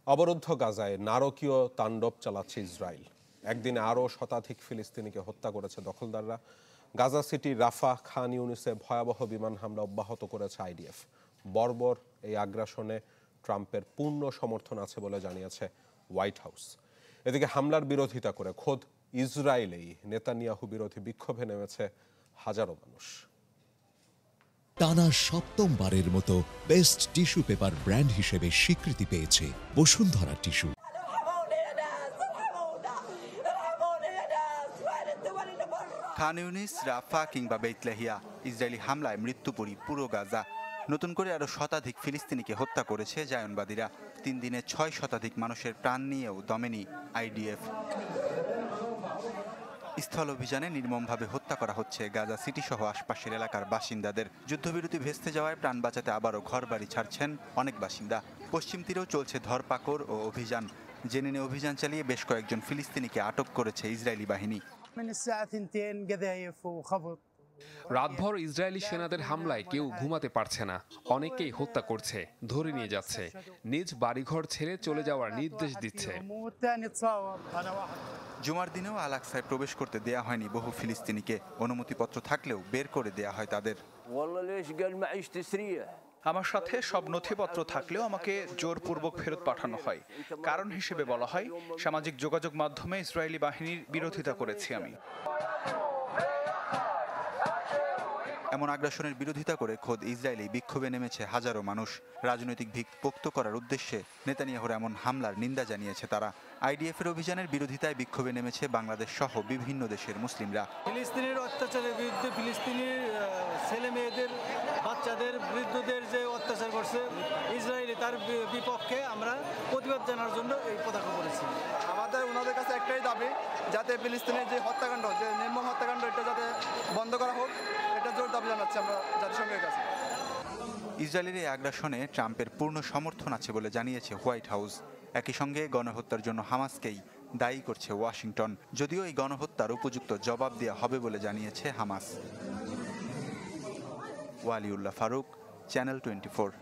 অবরুদ্ধ গাজায় নারকীয় তাণ্ডব চালাচ্ছে ইসরায়েল। একদিনে আরও শতাধিক ফিলিস্তিনিকে হত্যা করেছে দখলদাররা। গাজা সিটি, রাফা, খান ইউনিসে ভয়াবহ বিমান হামলা অব্যাহত করেছে আইডিএফ। বর্বর এই আগ্রাসনে ট্রাম্পের পূর্ণ সমর্থন আছে বলে জানিয়েছে হোয়াইট হাউস। এদিকে হামলার বিরোধিতা করে খোদ ইসরায়েলেই নেতানিয়াহু বিরোধী বিক্ষোভে নেমেছে হাজারো মানুষ। টানা সপ্তমবারের মতো বেস্ট টিস্যু পেপার ব্র্যান্ড হিসেবে স্বীকৃতি পেয়েছে বসুন্ধরা টিস্যু। খান ইউনিস, রাফা কিংবা বেইতলাহিয়া, ইসরায়েলি হামলায় মৃত্যুপুরী পুরো গাজা। নতুন করে আরও শতাধিক ফিলিস্তিনিকে হত্যা করেছে জায়নবাদীরা। 3 দিনে 6 শতাধিক মানুষের প্রাণ নিয়েও দমেনি আইডিএফ। স্থল অভিযানে নির্মমভাবে হত্যা করা হচ্ছে গাজা সিটি সহ আশপাশের এলাকার বাসিন্দাদের। যুদ্ধবিরতি ভেস্তে যাওয়ায় প্রাণ বাঁচাতে আবারও ঘরবাড়ি ছাড়ছেন অনেক বাসিন্দা। পশ্চিম তীরেও চলছে ধরপাকড় ও অভিযান। জেনিনে অভিযান চালিয়ে বেশ কয়েকজন ফিলিস্তিনিকে আটক করেছে ইসরায়েলি বাহিনী। রাতভর ইসরায়েলি সেনাদের হামলায় কেউ ঘুমাতে পারছে না, অনেকেই হত্যা করছে, ধরে নিয়ে যাচ্ছে, নিজ বাড়িঘর ছেড়ে চলে যাওয়ার নির্দেশ দিচ্ছে। জুমার দিনেও আল আকসায় প্রবেশ করতে দেয়া হয়নি বহু ফিলিস্তিনিকে। অনুমতিপত্র থাকলেও বের করে দেয়া হয় তাদের। আমার সাথে সব নথিপত্র থাকলেও আমাকে জোরপূর্বক ফেরত পাঠানো হয়। কারণ হিসেবে বলা হয়, সামাজিক যোগাযোগ মাধ্যমে ইসরায়েলি বাহিনীর বিরোধিতা করেছি আমি। এমন আগ্রাসনের বিরোধিতা করে খোদ ইসরায়েলি বিক্ষোভে নেমেছে হাজারো মানুষ। রাজনৈতিক ভিত পোক্ত করার উদ্দেশ্যে নেতানিয়াহুর এমন হামলার নিন্দা জানিয়েছে তারা। আইডিএফের অভিযানের বিরোধিতায় বিক্ষোভে নেমেছে বাংলাদেশ সহ বিভিন্ন দেশের মুসলিমরা। ফিলিস্তিনের অত্যাচারের বিরুদ্ধে, ফিলিস্তিনের ছেলে মেয়েদের, বাচ্চাদের, বৃদ্ধদের যে অত্যাচার করছে ইসরায়েলি, তার বিপক্ষে আমরা প্রতিবাদ জানার জন্য এই পতাকা করেছি। আমাদের ওনাদের কাছে একটাই দাবি, যাতে ফিলিস্তিনের যে হত্যাকাণ্ড, যে নির্মম হত্যাকাণ্ড, এটা যাতে বন্ধ করা হোক, এটা জোর দাবি জানাচ্ছি আমরা জাতিসংঘের কাছে। ইসরায়েলের এই আগ্রাসনে ট্রাম্পের পূর্ণ সমর্থন আছে বলে জানিয়েছে হোয়াইট হাউস। একই সঙ্গে গণহত্যার জন্য হামাসকেই দায়ী করছে ওয়াশিংটন। যদিও এই গণহত্যার উপযুক্ত জবাব দেওয়া হবে বলে জানিয়েছে হামাস। ওয়ালিউল্লাহ ফারুক, চ্যানেল 24।